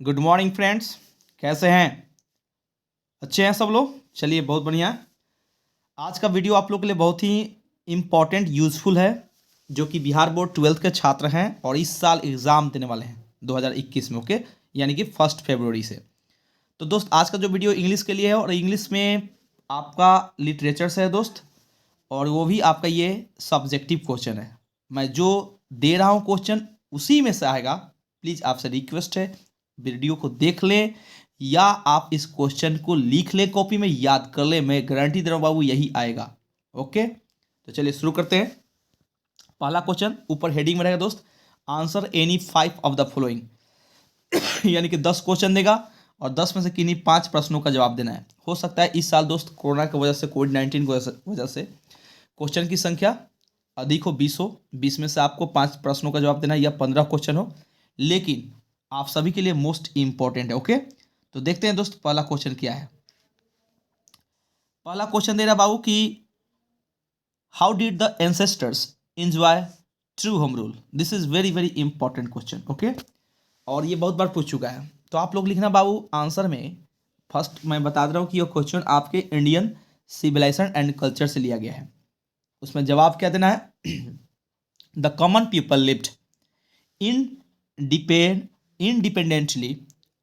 Good morning friends. कैसे हैं? अच्छे हैं सब लोग? चलिए, बहुत बढ़िया। आज का वीडियो आप लोग के लिए बहुत ही इम्पॉर्टेंट यूज़फुल है, जो कि बिहार बोर्ड 12th के छात्र हैं और इस साल एग्ज़ाम देने वाले हैं 2021 में। ओके, यानी कि 1 फरवरी से। तो दोस्त, आज का जो वीडियो इंग्लिश के लिए है और इंग्लिश में आपका लिटरेचर से है दोस्त, और वो भी आपका ये सब्जेक्टिव क्वेश्चन है। मैं जो दे रहा हूँ क्वेश्चन उसी में से आएगा। प्लीज़ आपसे रिक्वेस्ट है, वीडियो को देख लें या आप इस क्वेश्चन को लिख लें, कॉपी में याद कर लें। मैं गारंटी दे रहा हूँ बाबू, यही आएगा। ओके, तो चलिए शुरू करते हैं। पहला क्वेश्चन ऊपर हेडिंग में रहेगा दोस्त, answer any 5 of the following. यानी कि 10 क्वेश्चन देगा और 10 में से किन्हीं 5 प्रश्नों का जवाब देना है। हो सकता है इस साल दोस्त कोरोना की वजह से, कोविड-19 की वजह से क्वेश्चन की संख्या अधिक हो, 20 हो। 20 में से आपको 5 प्रश्नों का जवाब देना है या 15 क्वेश्चन हो, लेकिन आप सभी के लिए मोस्ट इंपॉर्टेंट है। ओके, तो देखते हैं दोस्त पहला क्वेश्चन क्या है। पहला क्वेश्चन दे रहा बाबू कि how did the ancestors enjoy true home rule. This is very very important question. Okay, और ये बहुत बार पूछ चुका है, तो आप लोग लिखना बाबू आंसर में। फर्स्ट मैं बता दे रहा हूँ कि यह क्वेश्चन आपके इंडियन सिविलाइजेशन एंड कल्चर से लिया गया है। उसमें जवाब क्या देना है? The common people lived independently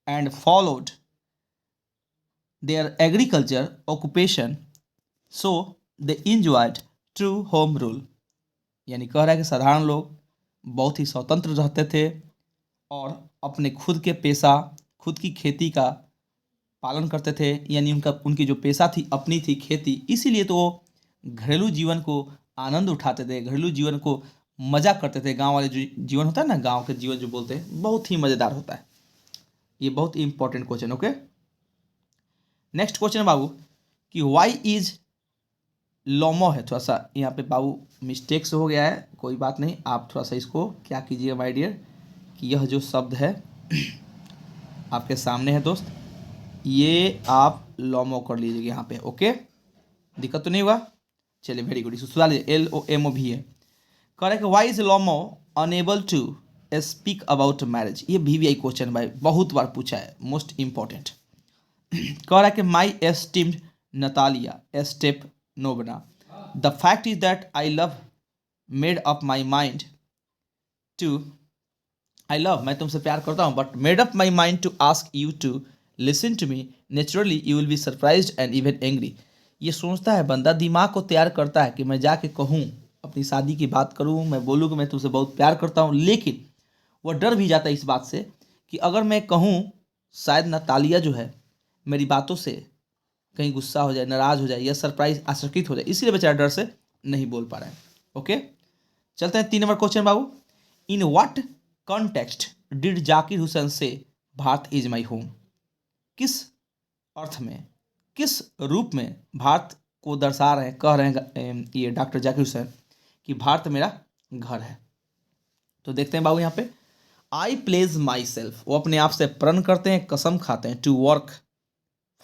and followed their agriculture occupation, so they enjoyed true home rule। यानी कह रहा है कि साधारण लोग बहुत ही स्वतंत्र रहते थे और अपने खुद के पेशा, खुद की खेती का पालन करते थे। यानी उनकी जो पेशा थी अपनी थी खेती, इसीलिए तो वो घरेलू जीवन को आनंद उठाते थे, घरेलू जीवन को मजा करते थे। गांव वाले जो जीवन होता है ना, गांव के जीवन जो बोलते हैं, बहुत ही मज़ेदार होता है। ये बहुत important question. Okay, next question है बाबू कि वाई इज लोमो है। थोड़ा सा यहाँ पे बाबू मिस्टेक से हो गया है, कोई बात नहीं। आप थोड़ा सा इसको क्या कीजिएगा माय डियर, कि यह जो शब्द है आपके सामने है दोस्त, ये आप लोमो कर लीजिएगा यहाँ पे। ओके, दिक्कत तो नहीं हुआ? चलिए, वेरी गुड। इसको सुधार लीजिए, LOMO भी है। Correct, why is Lomo unable to speak about marriage. ये VVI क्वेश्चन भाई बहुत बार पूछा है, मोस्ट इंपॉर्टेंट। कह रहा है कि my esteemed Natalia Stepanovna, the fact is that I love made up my mind to, I love, मैं तुमसे प्यार करता हूँ, but made up my mind to ask you to listen to me, naturally you will be surprised and even angry. ये सोचता है बंदा, दिमाग को तैयार करता है कि मैं जाके कहूँ, अपनी शादी की बात करूँ, मैं बोलूँ कि मैं तुमसे बहुत प्यार करता हूँ, लेकिन वह डर भी जाता है इस बात से कि अगर मैं कहूँ, शायद नतालिया जो है मेरी बातों से कहीं गुस्सा हो जाए, नाराज़ हो जाए या सरप्राइज आश्चर्यचकित हो जाए, इसीलिए बेचारा डर से नहीं बोल पा रहा है। ओके, चलते हैं 3 number question Babu. In what context did Zakir Hussain से भारत इज माई होम। किस अर्थ में, किस रूप में भारत को दर्शा रहे हैं, कह रहे हैं ये डॉक्टर जाकिर हुसैन कि भारत मेरा घर है। तो देखते हैं बाबू यहाँ पे, आई प्लेज माई सेल्फ, वो अपने आप से प्रण करते हैं, कसम खाते हैं, to work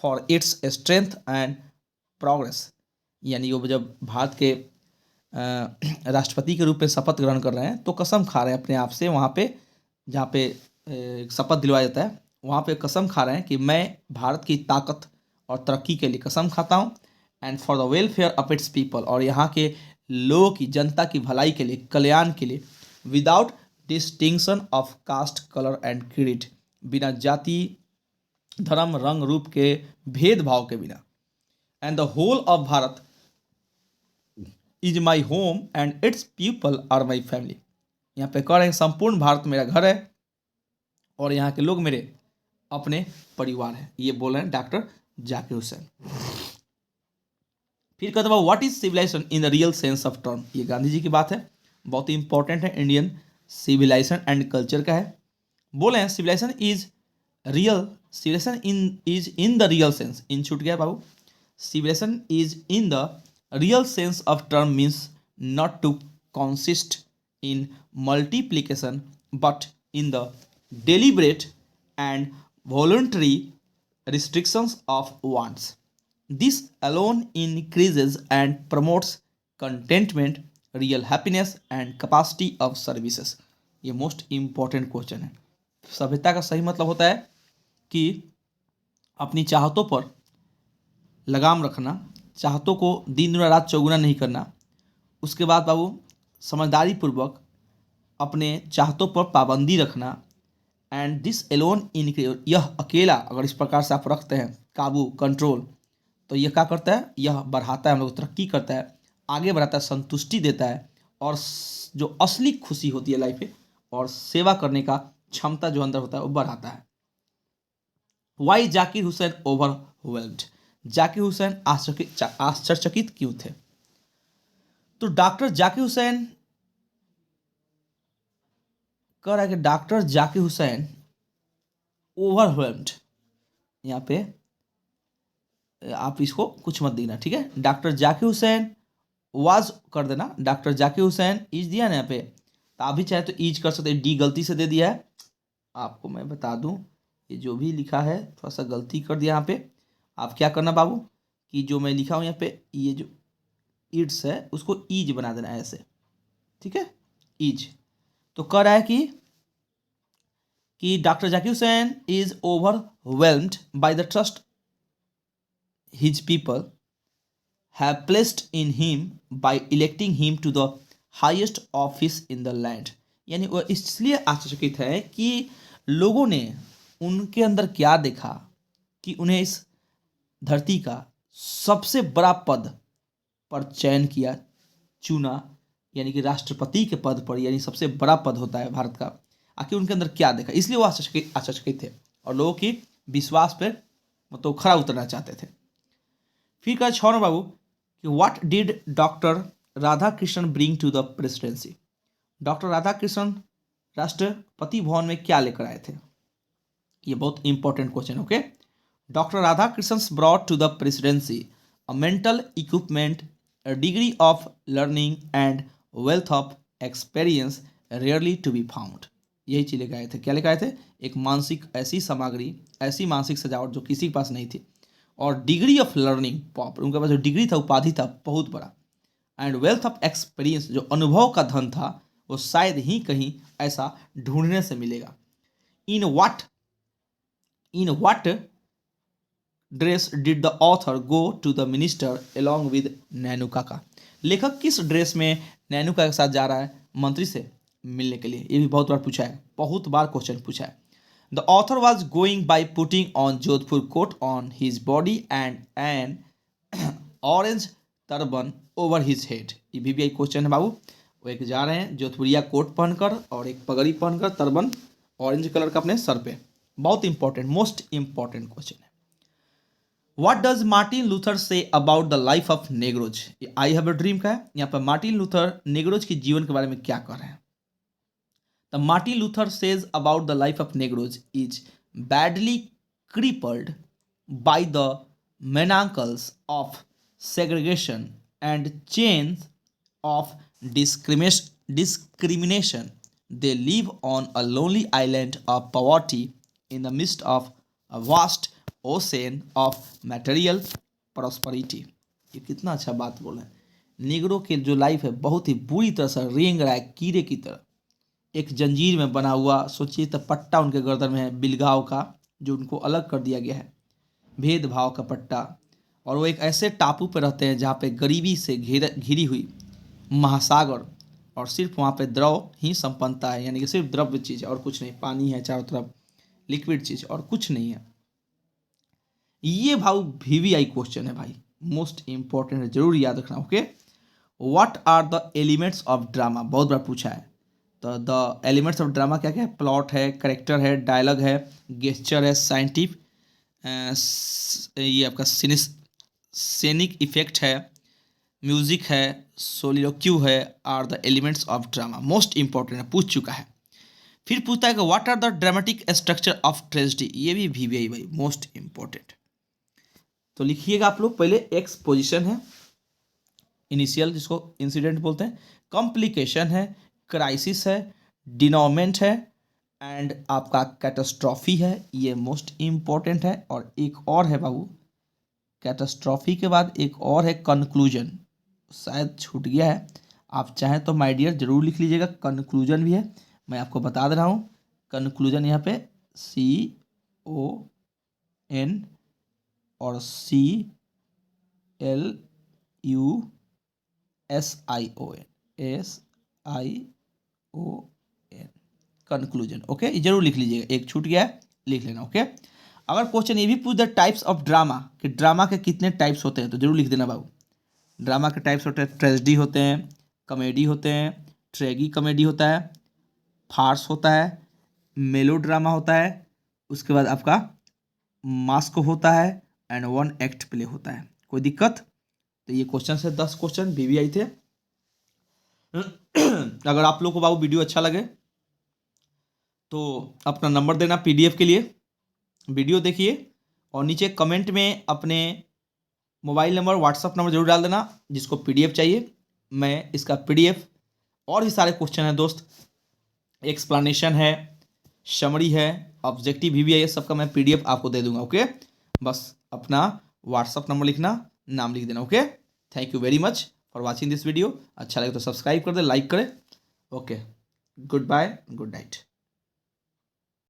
for its strength and progress. यानी वो जब भारत के राष्ट्रपति के रूप में शपथ ग्रहण कर रहे हैं तो कसम खा रहे हैं अपने आप से, वहाँ पे जहाँ पे शपथ दिलवाया जाता है, वहाँ पे कसम खा रहे हैं कि मैं भारत की ताकत और तरक्की के लिए कसम खाता हूँ, and for the welfare of its people, और यहाँ के लोगों की, जनता की भलाई के लिए, कल्याण के लिए, without distinction of caste colour and creed, बिना जाति धर्म रंग रूप के भेदभाव के बिना, and the whole of Bharat is my home and its people are my family. यहाँ पे कह रहे हैं संपूर्ण भारत मेरा घर है और यहाँ के लोग मेरे अपने परिवार हैं। ये बोल रहे हैं डॉक्टर जाकिर हुसैन। फिर कहते हैं what is civilization in the real sense of term. ये गांधी जी की बात है, बहुत ही इंपॉर्टेंट है, इंडियन सिविलाइजेशन एंड कल्चर का है। बोले हैं civilization is real, civilization is in the real sense, इन छूट गया बाबू। Civilization is in the real sense of term means not to consist in multiplication but in the deliberate and voluntary restrictions of wants. This alone increases and promotes contentment, real happiness and capacity of services। ये most important question है। सभ्यता का सही मतलब होता है कि अपनी चाहतों पर लगाम रखना, चाहतों को दिन दुना रात चौगुना नहीं करना। उसके बाद बाबू समझदारी पूर्वक अपने चाहतों पर पाबंदी रखना। एंड दिस एलोन इन, यह अकेला अगर इस प्रकार से आप रखते हैं काबू, कंट्रोल, तो यह क्या करता है, यह बढ़ाता है, हम लोग तरक्की करता है, आगे बढ़ाता है, संतुष्टि देता है, और जो असली खुशी होती है लाइफ में और सेवा करने का क्षमता जो अंदर होता है वो बढ़ाता है। वाई जाकिर हुसैन ओवरवेल्म्ड, जाकिर हुसैन आश्चर्यचकित क्यों थे? तो डॉक्टर जाकिर हुसैन कह रहा है कि डॉक्टर जाकिर हुसैन ओवरवेल्म्ड, यहाँ पे आप इसको कुछ मत देना, ठीक है। डॉक्टर जाकिर हुसैन वाज कर देना, डॉक्टर जाकिर हुसैन इज दिया ना यहाँ पे, तो आप भी चाहे तो ईज कर सकते, डी गलती से दे दिया है। आपको मैं बता दूं, ये जो भी लिखा है थोड़ा सा गलती कर दिया यहाँ पे। आप क्या करना बाबू कि जो मैं लिखा हूँ यहाँ पे, ये जो इट्स है उसको ईज बना देना है ऐसे, ठीक है, ईज। तो कह रहा है कि doctor Zakir Hussain is overwhelmed by the trust his people have placed in him by electing him to the highest office in the land। यानी वह इसलिए आश्चर्यचकित है कि लोगों ने उनके अंदर क्या देखा कि उन्हें इस धरती का सबसे बड़ा पद पर चयन किया, चुना, यानी कि राष्ट्रपति के पद पर, यानी सबसे बड़ा पद होता है भारत का। आखिर उनके अंदर क्या देखा, इसलिए वो आश्चर्यचकित थे और लोगों की विश्वास पर मतलब खरा उतरना चाहते थे। फिर कहा 6 नंबर बाबू कि what did doctor Radhakrishnan bring to the presidency. Doctor Radhakrishnan Rashtrapati Bhavan में क्या लेकर आए थे? ये बहुत important question, okay. Doctor Radhakrishnan brought to the presidency a mental equipment, a degree of learning and wealth of experience rarely to be found. यही चीज लेकर आए थे। क्या लेकर आए थे? एक मानसिक ऐसी सामग्री, ऐसी मानसिक सजावट जो किसी के पास नहीं थी, और डिग्री ऑफ लर्निंग, उनके पास जो डिग्री था, उपाधि था बहुत बड़ा, एंड वेल्थ ऑफ एक्सपीरियंस, जो अनुभव का धन था, वो शायद ही कहीं ऐसा ढूंढने से मिलेगा। In what dress did the author go to the minister along with Nainu Kaka. लेखक किस ड्रेस में नैनू काका के साथ जा रहा है मंत्री से मिलने के लिए? ये भी बहुत बार पूछा है, बहुत बार क्वेश्चन पूछा है। The author was going by putting on Jodhpur coat on his body and an orange turban over his head। ये भी क्वेश्चन है बाबू। वो एक जा रहे हैं जोधपुरिया कोट पहनकर और एक पगड़ी पहनकर, तरबन ऑरेंज कलर का अपने सर पे। बहुत इंपॉर्टेंट, मोस्ट इंपॉर्टेंट क्वेश्चन है। What does Martin Luther say about the life of नेग्रोज? I have a dream का है। यहाँ पर मार्टिन लूथर नेग्रोज के जीवन के बारे में क्या कर रहे हैं? The Martin Luther says about the life of Negroes is badly crippled by the manacles of segregation and chains of discrimination. They live on a lonely island of poverty in the midst of a vast ocean of material prosperity। ये कितना अच्छा बात बोला है। निगरों के जो life है बहुत ही बुरी तरह से रेंग रहा है कीड़े की तरह, एक जंजीर में बना हुआ। सोचिए तो पट्टा उनके गर्दन में है बिलगाव का, जो उनको अलग कर दिया गया है, भेदभाव का पट्टा। और वो एक ऐसे टापू पर रहते हैं जहाँ पे गरीबी से घिरी हुई महासागर, और सिर्फ वहाँ पे द्रव ही संपन्नता है, यानी कि सिर्फ द्रव्य चीज़ और कुछ नहीं, पानी है चारों तरफ, लिक्विड चीज़ और कुछ नहीं है। ये भाई VVI क्वेश्चन है भाई, मोस्ट इंपॉर्टेंट है, जरूर याद रखना, okay. What are the elements of drama, बहुत बार पूछा है। तो द एलिमेंट्स ऑफ ड्रामा क्या क्या है? प्लॉट है, करेक्टर है, डायलॉग है, गेस्चर है, साइंटिफ, ये आपका सीनिक इफेक्ट है, म्यूजिक है, सोलिलोक्यू है, are the elements of drama. Most important है, पूछ चुका है। फिर पूछता है कि what are the dramatic structure of tragedy. ये भी VVI भाई, मोस्ट इंपॉर्टेंट। तो लिखिएगा आप लोग, पहले एक्सपोजिशन है, इनिशियल जिसको इंसिडेंट बोलते हैं, कॉम्प्लिकेशन है, क्राइसिस है, डिनोमेंट है, एंड आपका कैटास्ट्रॉफी है। ये मोस्ट इंपॉर्टेंट है। और एक और है बाबू, कैटास्ट्रॉफी के बाद एक और है कंक्लूजन, शायद छूट गया है, आप चाहें तो माय डियर जरूर लिख लीजिएगा। कंक्लूजन भी है, मैं आपको बता दे रहा हूँ। कंक्लूजन यहाँ पे CONCLUSION एन और CLUSION कंक्लूजन। ओके, ये जरूर लिख लीजिएगा, एक छूट गया है, लिख लेना। ओके, अगर क्वेश्चन ये भी पूछ द टाइप्स ऑफ ड्रामा, कि ड्रामा के कितने टाइप्स होते हैं, तो जरूर लिख देना बाबू। ड्रामा के टाइप्स होते हैं, ट्रेजेडी होते हैं, कॉमेडी होते हैं, ट्रेगी कॉमेडी होता है, फार्स होता है, मेलो ड्रामा होता है, उसके बाद आपका मास्क होता है, एंड वन एक्ट प्ले होता है। कोई दिक्कत? तो ये क्वेश्चन है, 10 क्वेश्चन BBI थे। अगर आप लोग को बाबू वीडियो अच्छा लगे तो अपना नंबर देना PDF के लिए, वीडियो देखिए और नीचे कमेंट में अपने मोबाइल नंबर, व्हाट्सअप नंबर जरूर डाल देना, जिसको PDF चाहिए। मैं इसका PDF और भी सारे क्वेश्चन है दोस्त, एक्सप्लेनेशन है, समरी है, ऑब्जेक्टिव BBI है, सबका मैं PDF आपको दे दूंगा। ओके, बस अपना व्हाट्सअप नंबर लिखना, नाम लिख देना। Okay, thank you very much for watching this video. अच्छा लगे तो सब्सक्राइब कर दे, लाइक करें। Okay, goodbye, good night.